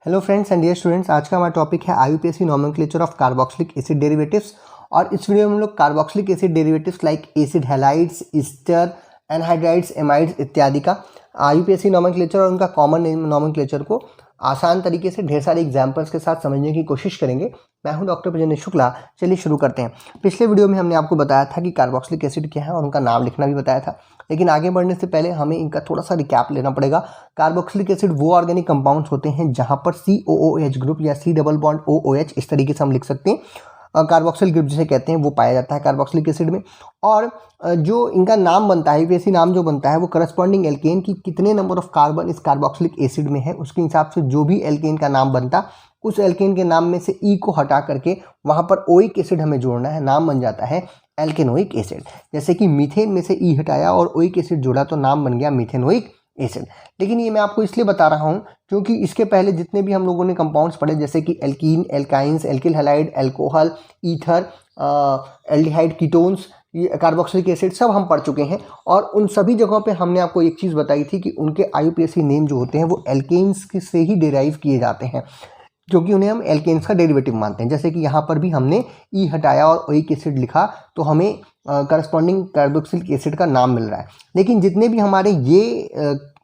Hello friends and dear students, आज का हमारा टॉपिक है IUPAC nomenclature of carboxylic acid derivatives. और इस वीडियो में हम लोग carboxylic acid derivatives like acid halides, ester, anhydrides, amides इत्यादि का आईयूपीएसी नोमेनक्लेचर और उनका कॉमन नोमेनक्लेचर को आसान तरीके से ढेर सारे एग्जाम्पल्स के साथ समझने की कोशिश करेंगे। मैं हूं डॉक्टर प्रजनेश शुक्ला। चलिए शुरू करते हैं। पिछले वीडियो में हमने आपको बताया था कि कार्बोक्सिलिक एसिड क्या है और उनका नाम लिखना भी बताया था, लेकिन आगे बढ़ने से पहले हमें इनका थोड़ा सा रिकैप लेना पड़ेगा। कार्बोक्सिलिक एसिड वो ऑर्गेनिक कंपाउंड्स होते हैं जहां पर COOH ग्रुप या C डबल बॉन्ड OOH इस तरीके से हम लिख सकते हैं, कार्बोक्सिल ग्रुप जिसे कहते हैं वो पाया जाता है कार्बोक्सिलिक एसिड में। और जो इनका नाम बनता है, यूपीएसी नाम जो बनता है वो करस्पॉन्डिंग एल्केन की कितने नंबर ऑफ कार्बन इस कार्बोक्सिलिक एसिड में है उसके हिसाब से जो भी एल्केन का नाम बनता उस एल्केन के नाम में से ई को हटा करके वहाँ पर ओइक एसिड हमें जोड़ना है, नाम बन जाता है एल्केनोइक एसिड। जैसे कि मीथेन में से ई हटाया और ओइक एसिड जोड़ा तो नाम बन गया मीथेनोइक एसिड। लेकिन ये मैं आपको इसलिए बता रहा हूँ क्योंकि इसके पहले जितने भी हम लोगों ने कंपाउंड्स पढ़े जैसे कि alkene, alkynes, alkyl halide, alcohol, ether, aldehyde, ketones, ये कार्बोक्सिलिक एसिड सब हम पढ़ चुके हैं। और उन सभी जगहों पे हमने आपको एक चीज़ बताई थी कि उनके आईयूपीएसी नेम जो होते हैं वो एल्केन्स से ही डिराइव किए जाते हैं, क्योंकि उन्हें हम एल्केन्स का डेरिवेटिव मानते हैं। जैसे कि यहाँ पर भी हमने ई हटाया और ओइक एसिड लिखा तो हमें करस्पॉन्डिंग कार्बोक्सिलिक एसिड का नाम मिल रहा है। लेकिन जितने भी हमारे ये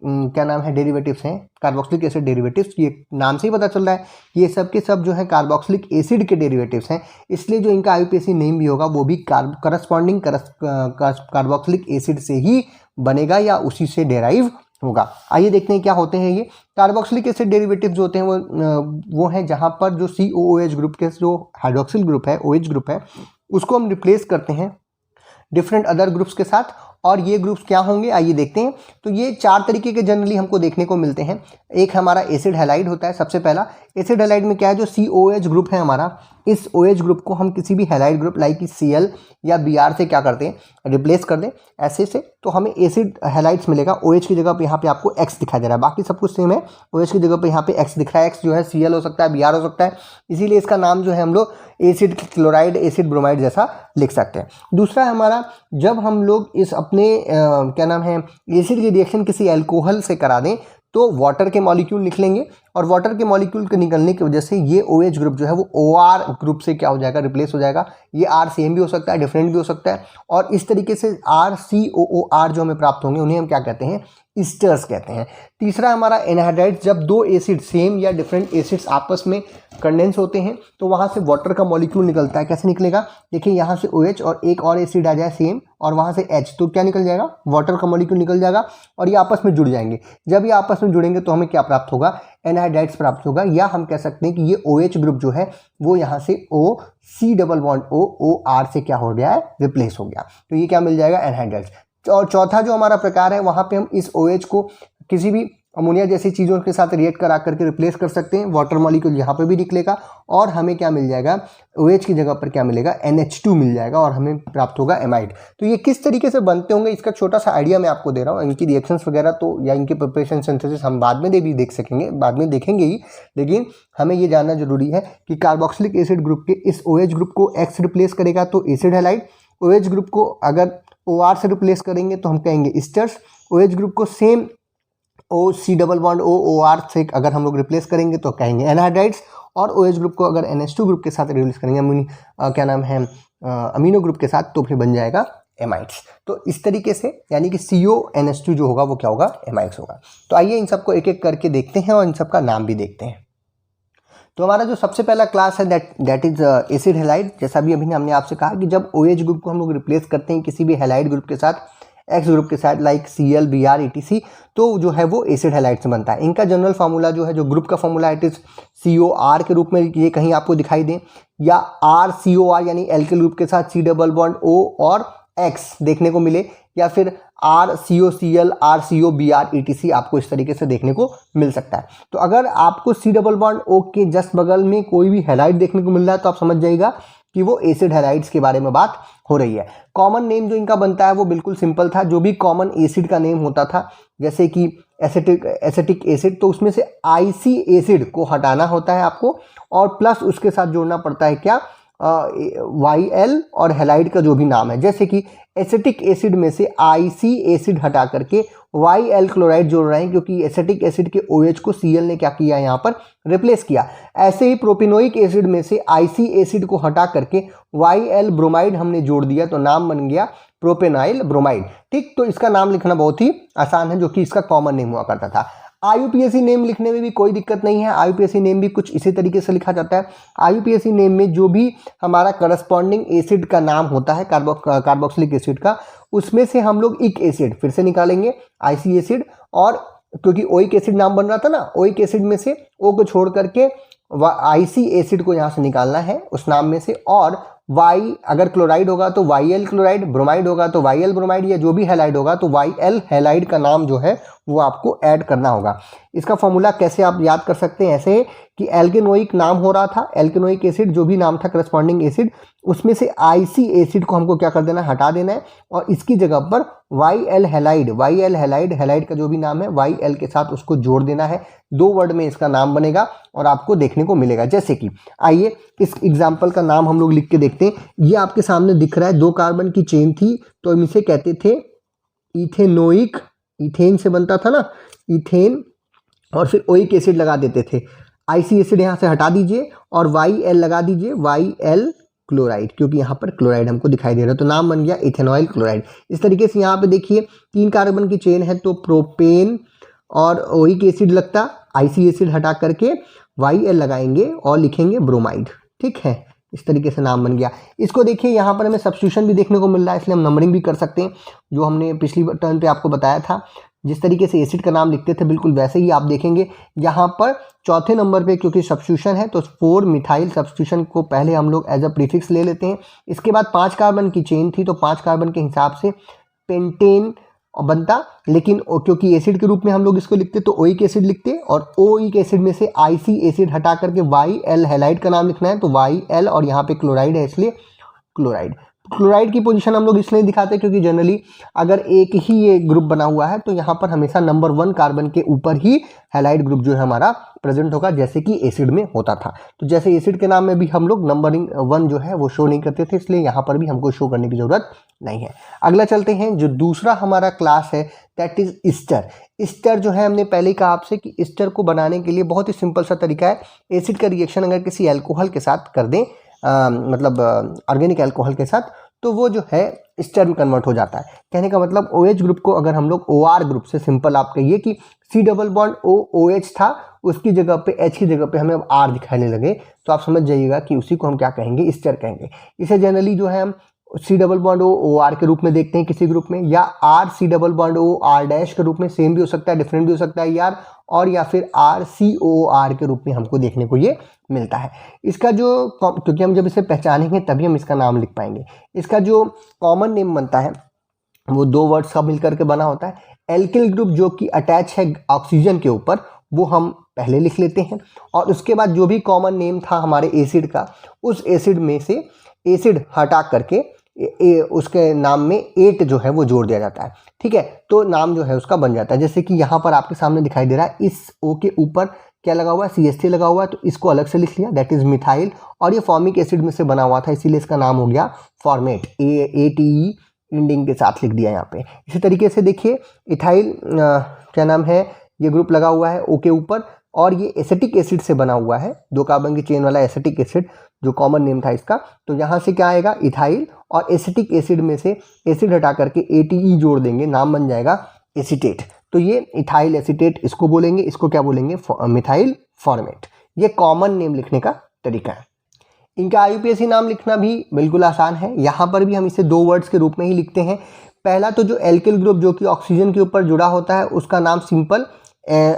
क्या नाम है डेरिवेटिव्स हैं कार्बोक्सिलिक एसिड डेरिवेटिव्स, ये नाम से ही पता चल रहा है ये सब के सब जो है कार्बोक्सिलिक एसिड के डेरिवेटिव्स हैं, इसलिए जो इनका आईयूपीएसी नेम भी होगा वो भी करस्पॉन्डिंग कार्बोक्सिलिक एसिड से ही बनेगा या उसी से डेराइव होगा। आइए देखते हैं क्या होते हैं ये कार्बोक्सिलिक एसिड डेरिवेटिव जो होते हैं। वो हैं जहां पर जो COOH ग्रुप के जो हाइड्रोक्सिल ग्रुप है, OH ग्रुप है, उसको हम रिप्लेस करते हैं डिफरेंट अदर ग्रुप्स के साथ। और ये ग्रुप्स क्या होंगे आइए देखते हैं। तो ये चार तरीके के जनरली हमको देखने को मिलते हैं। एक हमारा एसिड हैलाइड होता है। सबसे पहला एसिड हैलाइड में क्या है, जो COOH ग्रुप है हमारा, इस OH ग्रुप को हम किसी भी हैलाइड ग्रुप लाइक कि Cl या Br से क्या करते हैं, रिप्लेस कर दें ऐसे से, तो हमें एसिड हैलाइड्स मिलेगा। OH की जगह पे यहाँ पे आपको X दिखाई दे रहा है, बाकी सब कुछ सेम है। OH की जगह पे यहाँ पे X दिख रहा है। X जो है Cl हो सकता है, Br हो सकता है, इसीलिए इसका नाम जो है हम लोग एसिड क्लोराइड, एसिड ब्रोमाइड जैसा लिख सकते हैं। दूसरा है हमारा, जब हम लोग इस अपने क्या नाम है एसिड की रिएक्शन किसी अल्कोहल से करा दें तो वाटर के मॉलिक्यूल निकलेंगे और वाटर के मॉलिक्यूल के निकलने की वजह से ये OH ग्रुप जो है वो OR ग्रुप से क्या हो जाएगा, रिप्लेस हो जाएगा। ये R सेम भी हो सकता है, डिफरेंट भी हो सकता है। और इस तरीके से RCOOR जो हमें प्राप्त होंगे उन्हें हम क्या कहते हैं, ईस्टर्स कहते हैं। तीसरा हमारा एनहाइड्राइड्स, जब दो एसिड सेम या डिफरेंट एसिड्स आपस में कंडेंस होते हैं तो वहाँ से वाटर का मॉलिक्यूल निकलता है। कैसे निकलेगा, देखिए यहाँ से OH और एक और एसिड आ जाए सेम और वहाँ से H, तो क्या निकल जाएगा, वाटर का मॉलिक्यूल निकल जाएगा और ये आपस में जुड़ जाएंगे। जब ये आपस में जुड़ेंगे तो हमें क्या प्राप्त होगा, एनहाइड्राइड्स प्राप्त होगा। या हम कह सकते हैं कि ये OH ग्रुप जो है वो यहाँ से C डबल बॉन्ड OR से क्या हो गया है, रिप्लेस हो गया। तो ये क्या मिल जाएगा, एनहाइड्राइड्स। और चौथा जो हमारा प्रकार है वहाँ पे हम इस OH को किसी भी अमोनिया जैसी चीज़ों के साथ रिएक्ट करा करके रिप्लेस कर सकते हैं। वाटर मॉलिक्यूल यहाँ पे भी निकलेगा और हमें क्या मिल जाएगा, OH की जगह पर क्या मिलेगा, NH2 मिल जाएगा और हमें प्राप्त होगा एमाइड। तो ये किस तरीके से बनते होंगे इसका छोटा सा आइडिया मैं आपको दे रहा हूँ। इनकी रिएक्शंस वगैरह तो या इनके प्रिपरेशन सिंथेसिस हम बाद में भी देख सकेंगे, बाद में देखेंगे ही, लेकिन हमें ये जानना जरूरी है कि कार्बोक्सिलिक एसिड ग्रुप के इस OH ग्रुप को X रिप्लेस करेगा तो एसिड हैलाइड, OH ग्रुप को अगर OR से रिप्लेस करेंगे तो हम कहेंगे ईस्टर्स, OH ग्रुप को same C double bond OR से अगर हम लोग रिप्लेस करेंगे तो कहेंगे एनहाइड्राइड्स, और OH ग्रुप को अगर NH2 ग्रुप के साथ रिप्लेस करेंगे क्या नाम है अमीनो ग्रुप के साथ तो फिर बन जाएगा एमाइड्स। तो इस तरीके से यानी कि CONH2 जो होगा वो क्या होगा, एमाइड्स होगा। तो आइए इन सबको एक एक करके देखते हैं और इन सबका नाम भी देखते हैं। तो हमारा जो सबसे पहला क्लास है दैट इज एसिड हैलाइड। जैसा भी अभी हमने आपसे कहा कि जब OH ग्रुप को हम लोग रिप्लेस करते हैं किसी भी हैलाइड ग्रुप के साथ, X ग्रुप के साथ लाइक Cl, Br, etc, तो जो है वो एसिड हैलाइड से बनता है। इनका जनरल फार्मूला जो है, जो ग्रुप का फार्मूला इट इज COR के रूप में ये कहीं आपको दिखाई दे, या RCOR यानी एल्किल ग्रुप के साथ C डबल बॉन्ड O और X देखने को मिले, या फिर RCOCl, RCOBr, etc आपको इस तरीके से देखने को मिल सकता है। तो अगर आपको C डबल बॉन्ड O के जस्ट बगल में कोई भी हैलाइड देखने को मिल रहा है तो आप समझ जाइएगा कि वो एसिड हैलाइड्स के बारे में बात हो रही है। कॉमन नेम जो इनका बनता है वो बिल्कुल सिंपल था, जो भी कॉमन एसिड का नेम होता था जैसे कि एसिटिक एसिड, तो उसमें से आईसी एसिड को हटाना होता है आपको और प्लस उसके साथ जोड़ना पड़ता है क्या, YL और हैलाइड का जो भी नाम है, जैसे कि एसिटिक एसिड में से IC एसिड हटा करके YL क्लोराइड जोड़ रहे हैं, क्योंकि एसिटिक एसिड के OH को Cl ने क्या किया यहाँ पर रिप्लेस किया। ऐसे ही प्रोपिनोइक एसिड में से IC एसिड को हटा करके YL ब्रोमाइड हमने जोड़ दिया, तो नाम बन गया प्रोपेनाइल ब्रोमाइड। ठीक, तो इसका नाम लिखना बहुत ही आसान है, जो कि इसका कॉमन नेम हुआ करता था। IUPAC नेम लिखने में भी कोई दिक्कत नहीं है। IUPAC नेम भी कुछ इसी तरीके से लिखा जाता है। IUPAC नेम में जो भी हमारा करस्पॉन्डिंग एसिड का नाम होता है कार्बोक्सिलिक एसिड का, उसमें से हम लोग इक एसिड फिर से निकालेंगे, IC एसिड, और क्योंकि ओइक एसिड नाम बन रहा था ना, ओइक एसिड में से O को छोड़ करके IC एसिड को यहाँ से निकालना है उस नाम में से, और Y अगर क्लोराइड होगा तो YL क्लोराइड, ब्रोमाइड होगा तो YL ब्रोमाइड, या जो भी हैलाइड होगा तो YL हैलाइड का नाम जो है वो आपको ऐड करना होगा। इसका फॉर्मूला कैसे आप याद कर सकते हैं, ऐसे कि एल्केनोइक नाम हो रहा था, एल्केनोइक एसिड जो भी नाम था करस्पॉन्डिंग एसिड, उसमें से IC एसिड को हमको क्या कर देना है, हटा देना है, और इसकी जगह पर YL हैलाइड, हैलाइड का जो भी नाम है YL के साथ उसको जोड़ देना है। 2 वर्ड में इसका नाम बनेगा और आपको देखने को मिलेगा। जैसे कि आइए इस एग्जाम्पल का नाम हम लोग लिख के देखते हैं। ये आपके सामने दिख रहा है, 2 कार्बन की चेन थी, तो हम इसे कहते थे इथेनोइक, इथेन से बनता था ना इथेन, और फिर ओइक एसिड लगा देते थे। IC एसिड यहाँ से हटा दीजिए और YL लगा दीजिए, YL क्लोराइड, क्योंकि यहाँ पर क्लोराइड हमको दिखाई दे रहा है, तो नाम बन गया इथेनॉइल क्लोराइड। इस तरीके से यहाँ पे देखिए 3 कार्बन की चेन है, तो प्रोपेन और ओइक एसिड लगता, IC एसिड हटा करके YL लगाएंगे और लिखेंगे ब्रोमाइड। ठीक है, इस तरीके से नाम बन गया। इसको देखिए यहाँ पर हमें सब्स्टिट्यूशन भी देखने को मिल रहा है, इसलिए हम नंबरिंग भी कर सकते हैं, जो हमने पिछली टर्न पे आपको बताया था। जिस तरीके से एसिड का नाम लिखते थे बिल्कुल वैसे ही आप देखेंगे यहाँ पर चौथे नंबर पे, क्योंकि सब्स्टिट्यूशन है तो 4 मिथाइल सब्स्टिट्यूशन को पहले हम लोग एज अ प्रीफिक्स ले लेते हैं। इसके बाद 5 कार्बन की चेन थी, तो 5 कार्बन के हिसाब से पेंटेन बनता, लेकिन क्योंकि एसिड के रूप में हम लोग इसको लिखते तो ओइक एसिड लिखते, और ओइक एसिड में से IC एसिड हटा करके YL हैलाइड का नाम लिखना है, तो YL, और यहाँ पे क्लोराइड है इसलिए क्लोराइड। क्लोराइड की पोजीशन हम लोग इसलिए दिखाते हैं क्योंकि जनरली अगर एक ही ये ग्रुप बना हुआ है तो यहाँ पर हमेशा नंबर 1 कार्बन के ऊपर ही हैलाइड ग्रुप जो है हमारा प्रेजेंट होगा, जैसे कि एसिड में होता था। तो जैसे एसिड के नाम में भी हम लोग नंबरिंग 1 जो है वो शो नहीं करते थे, इसलिए यहाँ पर भी हमको शो करने की जरूरत नहीं है। अगला चलते हैं, जो दूसरा हमारा क्लास है दैट इज ईस्टर। ईस्टर जो है हमने पहले ही कहा आपसे कि ईस्टर को बनाने के लिए बहुत ही सिंपल सा तरीका है। एसिड का रिएक्शन अगर किसी एल्कोहल के साथ कर दें, मतलब ऑर्गेनिक एल्कोहल के साथ, तो वो जो है ईस्टर में कन्वर्ट हो जाता है। कहने का मतलब OH ग्रुप को अगर हम लोग OR ग्रुप से, सिंपल आप कहिए कि C डबल बॉन्ड OH था, उसकी जगह पे H की जगह पे हमें अब R दिखाने लगे, तो आप समझ जाइएगा कि उसी को हम क्या कहेंगे, ईस्टर कहेंगे। इसे जनरली जो है हम C डबल बॉन्ड OR के रूप में देखते हैं किसी ग्रुप में, या RC double bond OR dash के रूप में, सेम भी हो सकता है डिफरेंट भी हो सकता है यार, और या फिर RCOR के रूप में हमको देखने को ये मिलता है। इसका जो, क्योंकि हम जब इसे पहचानेंगे तभी हम इसका नाम लिख पाएंगे। इसका जो कॉमन नेम बनता है वो 2 वर्ड्स का मिलकर के बना होता है। एल्किल ग्रुप जो कि अटैच है ऑक्सीजन के ऊपर, वो हम पहले लिख लेते हैं, और उसके बाद जो भी कॉमन नेम था हमारे एसिड का, उस एसिड में से एसिड हटा करके उसके नाम में 8 जो है वो जोड़ दिया जाता है। ठीक है, तो नाम जो है उसका बन जाता है। जैसे कि यहाँ पर आपके सामने दिखाई दे रहा है, इस O के ऊपर क्या लगा हुआ है, CH3 लगा हुआ है, तो इसको अलग से लिख लिया, दैट इज मिथाइल, और ये फॉर्मिक एसिड में से बना हुआ था, इसीलिए इसका नाम हो गया फॉर्मेट, ATE इंडिंग के साथ लिख दिया यहाँ पे। इसी तरीके से देखिए इथाइल क्या नाम है, ये ग्रुप लगा हुआ है O के ऊपर, और ये एसिटिक एसिड से बना हुआ है, 2 कार्बन की चेन वाला एसिटिक एसिड जो कॉमन नेम था इसका। तो यहाँ से क्या आएगा, इथाइल, और एसिटिक एसिड में से एसिड हटा करके ATE जोड़ देंगे, नाम बन जाएगा एसीटेट। तो ये इथाइल एसीटेट इसको बोलेंगे, इसको क्या बोलेंगे, मिथाइल फॉर्मेट। ये कॉमन नेम लिखने का तरीका है। इनका IUPAC नाम लिखना भी बिल्कुल आसान है। यहाँ पर भी हम इसे 2 वर्ड्स के रूप में ही लिखते हैं। पहला तो जो एल्किल ग्रुप जो कि ऑक्सीजन के ऊपर जुड़ा होता है, उसका नाम सिंपल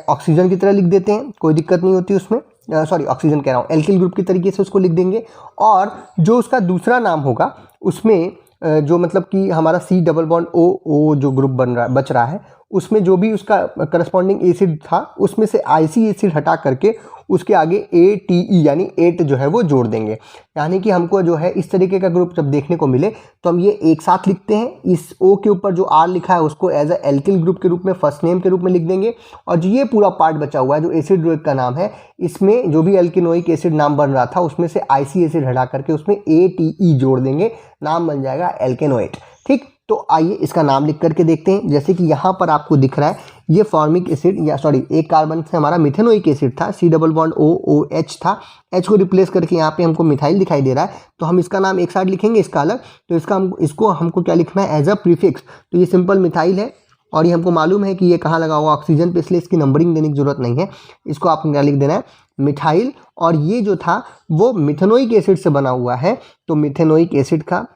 ऑक्सीजन की तरह लिख देते हैं, कोई दिक्कत नहीं होती उसमें, सॉरी ऑक्सीजन कह रहा हूँ, एल्किल ग्रुप की तरीके से उसको लिख देंगे। और जो उसका दूसरा नाम होगा उसमें जो मतलब कि हमारा C डबल बॉन्ड O जो ग्रुप बच रहा है, उसमें जो भी उसका करस्पॉन्डिंग एसिड था उसमें से IC एसिड हटा करके उसके आगे ATE यानी 8 जो है वो जोड़ देंगे। यानी कि हमको जो है इस तरीके का ग्रुप जब देखने को मिले तो हम ये एक साथ लिखते हैं, इस O के ऊपर जो R लिखा है उसको एज अ एल्किल ग्रुप के रूप में फर्स्ट नेम के रूप में लिख देंगे, और जो ये पूरा पार्ट बचा हुआ है जो एसिड ग्रुप का नाम है, इसमें जो भी एल्किनोइक एसिड नाम बन रहा था उसमें से IC एसिड हटा करके उसमें ATE जोड़ देंगे, नाम बन जाएगा एल्केनोएट। ठीक, तो आइए इसका नाम लिख करके देखते हैं। जैसे कि यहाँ पर आपको दिख रहा है ये फॉर्मिक एसिड, या सॉरी एक कार्बन से हमारा मिथेनोइक एसिड था, C डबल बॉन्ड OOH था, H को रिप्लेस करके यहाँ पे हमको मिथाइल दिखाई दे रहा है, तो हम इसका नाम एक साइड लिखेंगे, इसका अलग। तो इसको हमको क्या लिखना है एज अ प्रीफिक्स, तो ये सिंपल मिथाइल है, और ये हमको मालूम है कि ये कहाँ लगा हुआ ऑक्सीजन पे, इसलिए इसकी नंबरिंग देने की जरूरत नहीं है। इसको आपको क्या लिख देना है मिथाइल, और ये जो था वो मिथेनोइक एसिड से बना हुआ है, तो मिथेनोइक एसिड का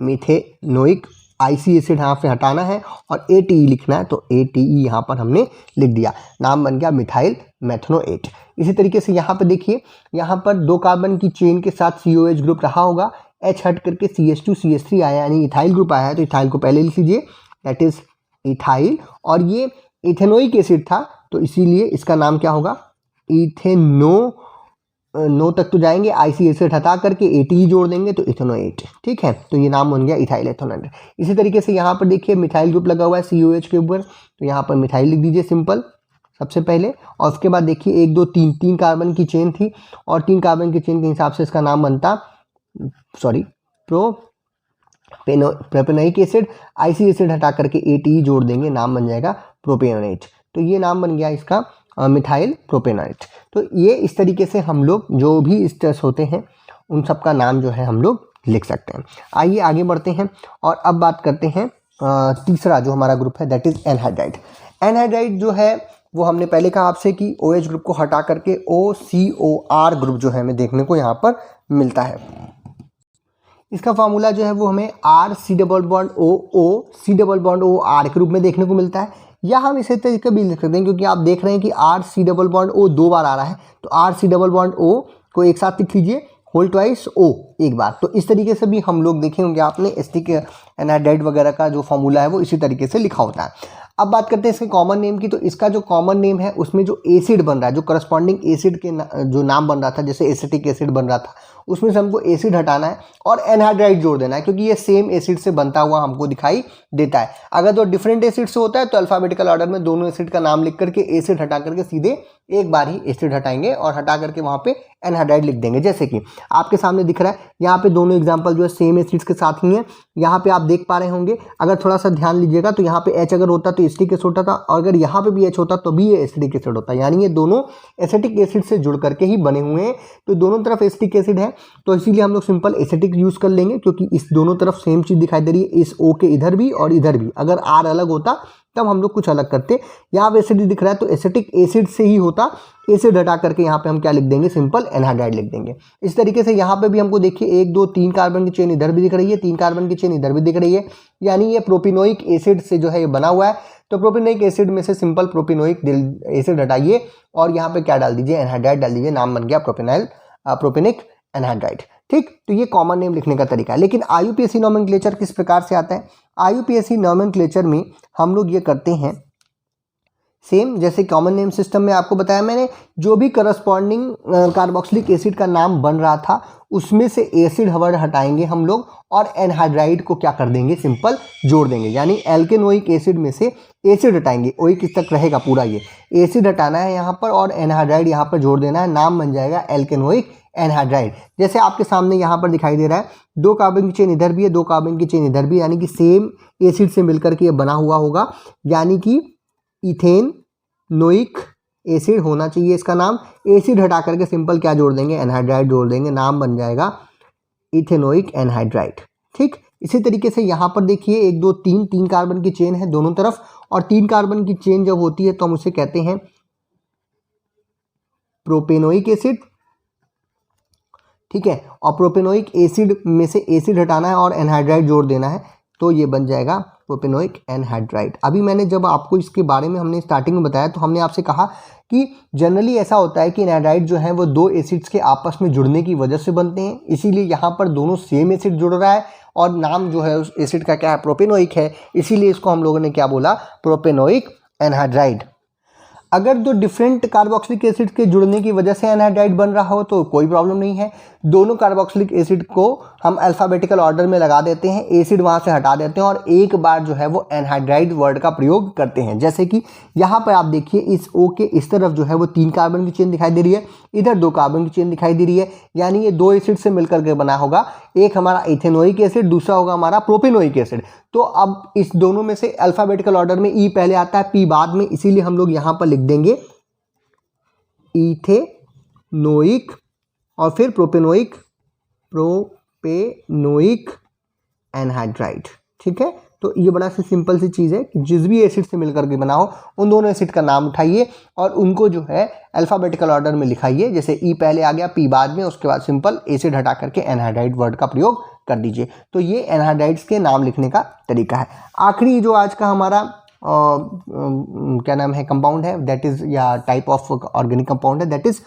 मिथेनोइक IC एसिड यहाँ से हटाना है और ATE लिखना है, तो ATE यहाँ पर हमने लिख दिया, नाम बन गया मिथाइल मेथनोएट। इसी तरीके से यहाँ पर देखिए, यहाँ पर 2 कार्बन की चेन के साथ COH ग्रुप रहा होगा, H हट करके CH2CH3 आया यानी इथाइल ग्रुप आया है, तो इथाइल को पहले लिख लीजिए, दैट इज इथाइल। और ये इथेनोइक एसिड था तो इसीलिए इसका नाम क्या होगा नो तक तो जाएंगे, IC एसिड हटा करके ATE जोड़ देंगे तो इथेनोएट। ठीक है, तो ये नाम बन गया इथाइल एथेनोएट। इसी तरीके से यहाँ पर देखिए मिथाइल ग्रुप लगा हुआ है COH के ऊपर, तो यहाँ पर मिथाइल लिख दीजिए सिंपल सबसे पहले, और उसके बाद देखिए 1 2 3 3 कार्बन की चेन थी, और 3 कार्बन की चेन के हिसाब से इसका नाम बनता प्रोपेनोइक एसिड, IC एसिड हटा करके ATE जोड़ देंगे, नाम बन जाएगा प्रोपेनोएट। तो ये नाम बन गया इसका मिथाइल प्रोपेनोएट। तो ये इस तरीके से हम लोग जो भी एस्टर्स होते हैं उन सब का नाम जो है हम लोग लिख सकते हैं। आइए आगे बढ़ते हैं और अब बात करते हैं तीसरा जो हमारा ग्रुप है, दैट इज एनहाइड्राइड। एनहाइड्राइड जो है वो हमने पहले कहा आपसे कि OH ग्रुप को हटा करके OCOR ग्रुप जो है हमें देखने को यहाँ पर मिलता है। इसका फार्मूला जो है वो हमें RC double bond OO C double bond OR के रूप में देखने को मिलता है, या हम इसे तरीके भी लिख सकते हैं, क्योंकि आप देख रहे हैं कि RC डबल बॉन्ड O 2 बार आ रहा है, तो RC डबल बॉन्ड O को एक साथ लिख लीजिए, होल ट्वाइस O एक बार। तो इस तरीके से भी हम लोग देखे होंगे आपने एसिटिक एनहाइड्राइड वगैरह का जो फॉर्मूला है वो इसी तरीके से लिखा होता है। अब बात करते हैं इसके कॉमन नेम की, तो इसका जो कॉमन नेम है उसमें जो एसिड बन रहा है, जो करस्पॉन्डिंग एसिड के जो नाम बन रहा था, जैसे एसिटिक एसिड बन रहा था, उसमें से हमको एसिड हटाना है और एनहाइड्राइड जोड़ देना है, क्योंकि ये सेम एसिड से बनता हुआ हमको दिखाई देता है। अगर तो डिफरेंट एसिड से होता है तो अल्फाबेटिकल ऑर्डर में दोनों एसिड का नाम लिख करके एसिड हटा करके सीधे एक बार ही एसिड हटाएंगे और हटा करके वहाँ पे एनहाइड्राइड लिख देंगे। जैसे कि आपके सामने दिख रहा है यहाँ पे दोनों एग्जाम्पल जो है सेम एसिड्स के साथ ही हैं। यहाँ पे आप देख पा रहे होंगे, अगर थोड़ा सा ध्यान लीजिएगा तो यहाँ पे H अगर होता तो एसिटिक एसिड होता था, और अगर यहाँ पे भी H होता तो भी ये एसिटिक एसिड होता, यानी ये दोनों एसिटिक एसिड से जुड़ करके ही बने हुए हैं। तो दोनों तरफ एसिटिक एसिड है, तो इसीलिए हम लोग सिंपल एसिटिक यूज कर लेंगे, क्योंकि इस दोनों तरफ सेम चीज दिखाई दे रही है, इस O के इधर भी और इधर भी। अगर R अलग होता तब हम लोग कुछ अलग करते। यहाँ पे एसिड दिख रहा है तो एसिटिक एसिड से ही होता, एसिड हटा करके यहाँ पे हम क्या लिख देंगे, सिंपल एनहाइड्राइड लिख देंगे। इस तरीके से यहाँ पे भी हमको देखिए 1 2 3 कार्बन की चेन इधर भी दिख रही है, 3 कार्बन की चेन इधर भी दिख रही है, यानी ये प्रोपिनोइक एसिड से जो है ये बना हुआ है। तो प्रोपिनोइक एसिड में से सिंपल प्रोपिनोइक एसिड हटाइए और यहाँ पे क्या डाल दीजिए, एनहाइड्राइड डाल दीजिए, नाम बन गया प्रोपिनिक एनहाइड्राइड। ठीक, तो ये कॉमन नेम लिखने का तरीका है। लेकिन IUPAC नोमेनक्लेचर किस प्रकार से आता है? IUPAC नोमेनक्लेचर में हम लोग ये करते हैं सेम जैसे कॉमन नेम सिस्टम में आपको बताया मैंने, जो भी करस्पॉन्डिंग कार्बोक्सिलिक एसिड का नाम बन रहा था उसमें से एसिड वर्ड हटाएंगे हम लोग और एनहाइड्राइड को क्या कर देंगे, सिंपल जोड़ देंगे। यानी एल्केनोइक एसिड में से एसिड हटाएंगे, ओइक तक रहेगा पूरा, ये एसिड हटाना है यहाँ पर और एनहाइड्राइड यहाँ पर जोड़ देना है, नाम बन जाएगा एल्केनोइक एनहाइड्राइड। जैसे आपके सामने यहाँ पर दिखाई दे रहा है 2 कार्बन की चेन इधर भी है, 2 कार्बन की चेन इधर भी, यानी कि सेम एसिड से मिलकर के ये बना हुआ होगा, यानी कि इथेनोइक एसिड होना चाहिए इसका नाम। एसिड हटा करके सिंपल क्या जोड़ देंगे, एनहाइड्राइड जोड़ देंगे, नाम बन जाएगा इथेनोइक एनहाइड्राइड। ठीक, इसी तरीके से यहाँ पर देखिए 1 2 3 कार्बन की चेन है दोनों तरफ, और 3 कार्बन की चेन जब होती है तो हम उसे कहते हैं प्रोपेनोइक एसिड। ठीक है, और प्रोपेनोइक एसिड में से एसिड हटाना है और एनहाइड्राइड जोड़ देना है, तो ये बन जाएगा प्रोपेनोइक एनहाइड्राइड। अभी मैंने जब आपको इसके बारे में हमने स्टार्टिंग में बताया तो हमने आपसे कहा कि जनरली ऐसा होता है कि एनहाइड्राइड जो है वो 2 एसिड्स के आपस में जुड़ने की वजह से बनते हैं, इसीलिए यहाँ पर दोनों सेम एसिड जुड़ रहा है और नाम जो है उस एसिड का क्या है, प्रोपेनोइक है, इसीलिए इसको हम लोगों ने क्या बोला, प्रोपेनोइक एनहाइड्राइड। अगर दो डिफरेंट कार्बोक्सिलिक एसिड के जुड़ने की वजह से एनहाइड्राइड बन रहा हो तो कोई प्रॉब्लम नहीं है। दोनों कार्बोक्सिलिक एसिड को हम अल्फ़ाबेटिकल ऑर्डर में लगा देते हैं, एसिड वहाँ से हटा देते हैं और एक बार जो है वो एनहाइड्राइड वर्ड का प्रयोग करते हैं। जैसे कि यहाँ पर आप देखिए इस O के इस तरफ जो है वो 3 कार्बन की चेन दिखाई दे रही है, इधर 2 कार्बन की चेन दिखाई दे रही है, यानी ये 2 एसिड से मिलकर के बना होगा। एक हमारा इथेनोइक एसिड, दूसरा होगा हमारा प्रोपेनोइक एसिड। तो अब इस दोनों में से अल्फ़ाबेटिकल ऑर्डर में ई पहले आता है, पी बाद में, इसीलिए हम लोग यहाँ पर लिख देंगे इथेनोइक और फिर प्रोपेनोइक एनहाइड्राइड। ठीक है, तो ये बड़ा सी सिंपल सी चीज़ है कि जिस भी एसिड से मिलकर के बना हो उन दोनों एसिड का नाम उठाइए और उनको जो है अल्फ़ाबेटिकल ऑर्डर में लिखाइए। जैसे ई पहले आ गया, पी बाद में, उसके बाद सिंपल एसिड हटा करके एनहाइड्राइड वर्ड का प्रयोग कर दीजिए। तो ये एनहाइड्राइड्स के नाम लिखने का तरीका है। आखिरी जो आज का हमारा क्या नाम है कंपाउंड है, दैट इज़ या टाइप ऑफ ऑर्गेनिक कंपाउंड है, दैट इज़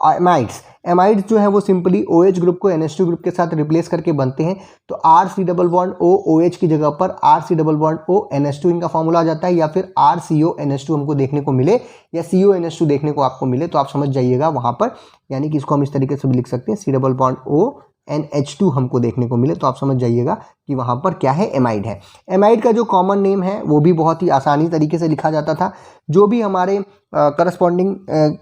एमाइड्स। एमाइड्स जो है वो सिंपली OH ग्रुप को NH2 ग्रुप के साथ रिप्लेस करके बनते हैं। तो RC+O OH की जगह पर RC+O NH2 इनका फॉर्मूला आ जाता है, या फिर RCO NH2 हमको देखने को मिले या CO NH2 देखने को आपको मिले तो आप समझ जाइएगा वहाँ पर, यानी कि इसको हम इस तरीके से भी लिख सकते हैं C+O NH2 हमको देखने को मिले तो आप समझ जाइएगा कि वहाँ पर क्या है, एमाइड है। एमाइड का जो कॉमन नेम है वो भी बहुत ही आसानी तरीके से लिखा जाता था। जो भी हमारे करस्पॉन्डिंग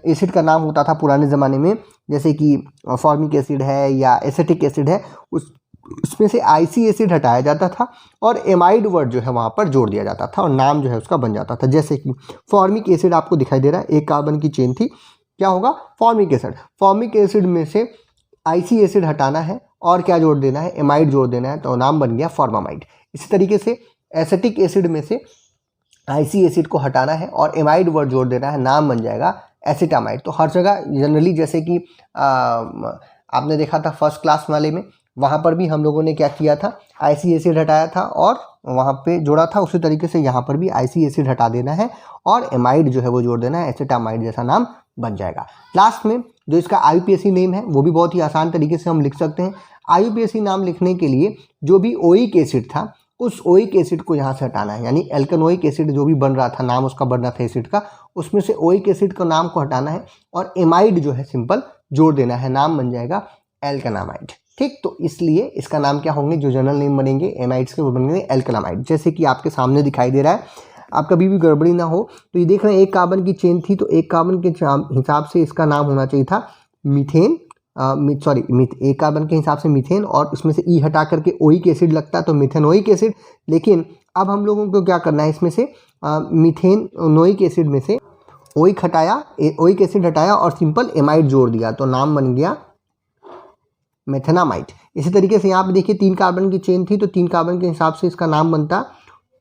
एसिड का नाम होता था पुराने ज़माने में, जैसे कि फॉर्मिक एसिड है या एसिटिक एसिड है, उसमें से आईसी एसिड हटाया जाता था और एमाइड वर्ड जो है वहाँ पर जोड़ दिया जाता था और नाम जो है उसका बन जाता था। जैसे कि फॉर्मिक एसिड आपको दिखाई दे रहा है, एक कार्बन की चेन थी, क्या होगा, फॉर्मिक एसिड। फॉर्मिक एसिड में से आईसी एसिड हटाना है और क्या जोड़ देना है, एमाइड जोड़ देना है, तो नाम बन गया फॉर्मामाइड। इसी तरीके से एसिटिक एसिड में से आईसी एसिड को हटाना है और एमाइड वर्ड जोड़ देना है, नाम बन जाएगा एसिटामाइड। तो हर जगह जनरली जैसे कि आपने देखा था फर्स्ट क्लास वाले में, वहाँ पर भी हम लोगों ने क्या किया था, आईसी एसिड हटाया था और वहाँ पे जोड़ा था। उसी तरीके से यहाँ पर भी आईसी एसिड हटा देना है और एमाइड जो है वो जोड़ देना है, एसिटामाइड जैसा नाम बन जाएगा। लास्ट में जो इसका IUPAC नेम है वो भी बहुत ही आसान तरीके से हम लिख सकते हैं। IUPAC नाम लिखने के लिए जो भी ओइक एसिड था उस ओइक एसिड को यहाँ से हटाना है, यानी एल्केनोइक एसिड जो भी बन रहा था, नाम उसका बन रहा था एसिड का, उसमें से ओइक एसिड का नाम को हटाना है और एमाइड जो है सिंपल जोड़ देना है, नाम बन जाएगा एल्केनामाइड। ठीक, तो इसलिए इसका नाम क्या होंगे, जो जनरल नेम बनेंगे एमाइड्स के वो बनेंगे एल्केनामाइड। जैसे कि आपके सामने दिखाई दे रहा है, आप कभी भी गड़बड़ी ना हो तो ये देख रहे हैं एक कार्बन की चेन थी, तो एक कार्बन के हिसाब से इसका नाम होना चाहिए था मीथेन, एक कार्बन के हिसाब से मीथेन, और उसमें से ई हटा करके ओइक एसिड लगता है तो मिथेनोइक एसिड। लेकिन अब हम लोगों को क्या करना है, इसमें से मिथेनोइक एसिड में से ओइक एसिड हटाया और सिंपल एमाइड जोड़ दिया तो नाम बन गया मेथेनामाइड। इसी तरीके से यहाँ पे देखिए 3 कार्बन की चेन थी, तो 3 कार्बन के हिसाब से इसका नाम बनता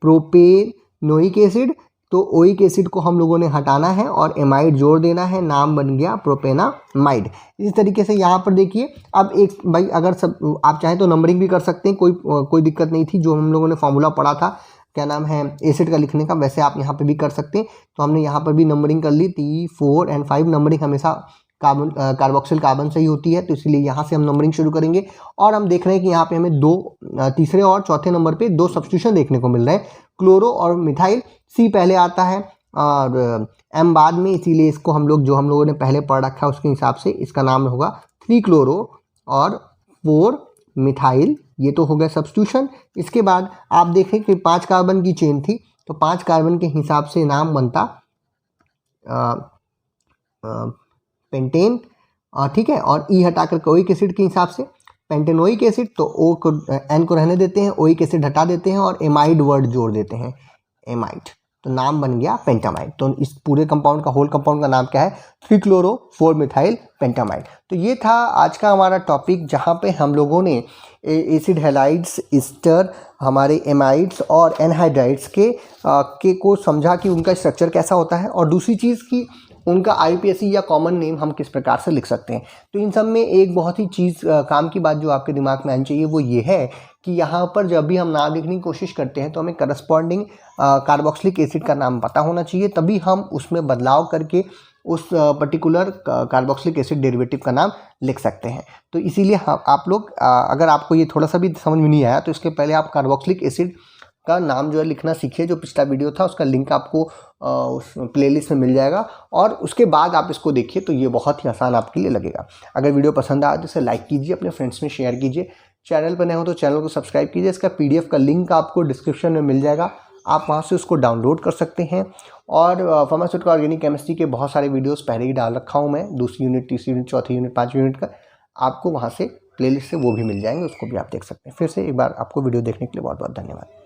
प्रोपेनोइक एसिड। तो ओइक एसिड को हम लोगों ने हटाना है और एमाइड जोड़ देना है, नाम बन गया प्रोपेनामाइड। इसी तरीके से यहाँ पर देखिए, अब एक भाई अगर सब आप चाहें तो नंबरिंग भी कर सकते हैं, कोई दिक्कत नहीं थी। जो हम लोगों ने फॉर्मूला पढ़ा था क्या नाम है एसिड का लिखने का, वैसे आप यहाँ पे भी कर सकते हैं। तो हमने यहाँ पर भी नंबरिंग कर ली, 3, 4 और 5। नंबरिंग हमेशा कार्बोक्सिल कार्बन से ही होती है, तो इसलिए यहाँ से हम नंबरिंग शुरू करेंगे। और हम देख रहे हैं कि यहाँ पे हमें तीसरे और चौथे नंबर पे 2 सब्स्टिट्यूशन देखने को मिल रहे हैं, क्लोरो और मिथाइल। सी पहले आता है और एम बाद में, इसीलिए इसको हम लोगों ने पहले पढ़ रखा है उसके हिसाब से इसका नाम होगा 3 क्लोरो और 4 मिथाइल। ये तो हो गया सब्स्टिट्यूशन। इसके बाद आप देखें कि 5 कार्बन की चेन थी, तो 5 कार्बन के हिसाब से नाम बनता पेंटेन, ठीक है। और ई हटा कर ओइक एसिड के हिसाब से पेंटेनोइक एसिड, तो ओ को एन को रहने देते हैं, ओइक एसिड हटा देते हैं और एमाइड वर्ड जोड़ देते हैं, एमाइड, तो नाम बन गया पेंटामाइड। तो इस पूरे कंपाउंड का, होल कंपाउंड का नाम क्या है, 3 क्लोरो 4 मिथाइल पेंटामाइड। तो ये था आज का हमारा टॉपिक, जहाँ पे हम लोगों ने एसिड हैलाइड्स, ईस्टर, हमारे एमाइड्स और एनहाइड्राइड्स के को समझा कि उनका स्ट्रक्चर कैसा होता है, और दूसरी चीज़ की उनका IUPAC या कॉमन नेम हम किस प्रकार से लिख सकते हैं। तो इन सब में एक बहुत ही चीज़ काम की बात जो आपके दिमाग में आनी चाहिए वो ये है कि यहाँ पर जब भी हम नाम लिखने की कोशिश करते हैं तो हमें करस्पॉन्डिंग कार्बोक्सिलिक एसिड का नाम पता होना चाहिए, तभी हम उसमें बदलाव करके उस पर्टिकुलर कार्बोक्सिलिक एसिड डेरिवेटिव का नाम लिख सकते हैं। तो इसीलिए आप लोग अगर आपको ये थोड़ा सा भी समझ में नहीं आया तो इसके पहले आप कार्बोक्सिलिक एसिड का नाम जो है लिखना सीखिए। जो पिछला वीडियो था उसका लिंक आपको उस प्लेलिस्ट में मिल जाएगा और उसके बाद आप इसको देखिए, तो ये बहुत ही आसान आपके लिए लगेगा। अगर वीडियो पसंद आया तो इसे लाइक कीजिए, अपने फ्रेंड्स में शेयर कीजिए। चैनल पर नए हो तो चैनल को सब्सक्राइब कीजिए। इसका PDF का लिंक आपको डिस्क्रिप्शन में मिल जाएगा, आप वहाँ से उसको डाउनलोड कर सकते हैं। और फार्मास्यूटिकल ऑर्गेनिक केमिस्ट्री के बहुत सारे वीडियोस पहले ही डाल रखा हूँ मैं, 2री यूनिट, 3री यूनिट, 4थी यूनिट, 5वीं यूनिट का, आपको वहाँ से प्लेलिस्ट से वो भी मिल जाएंगे, उसको भी आप देख सकते हैं। फिर से एक बार आपको वीडियो देखने के लिए बहुत बहुत धन्यवाद।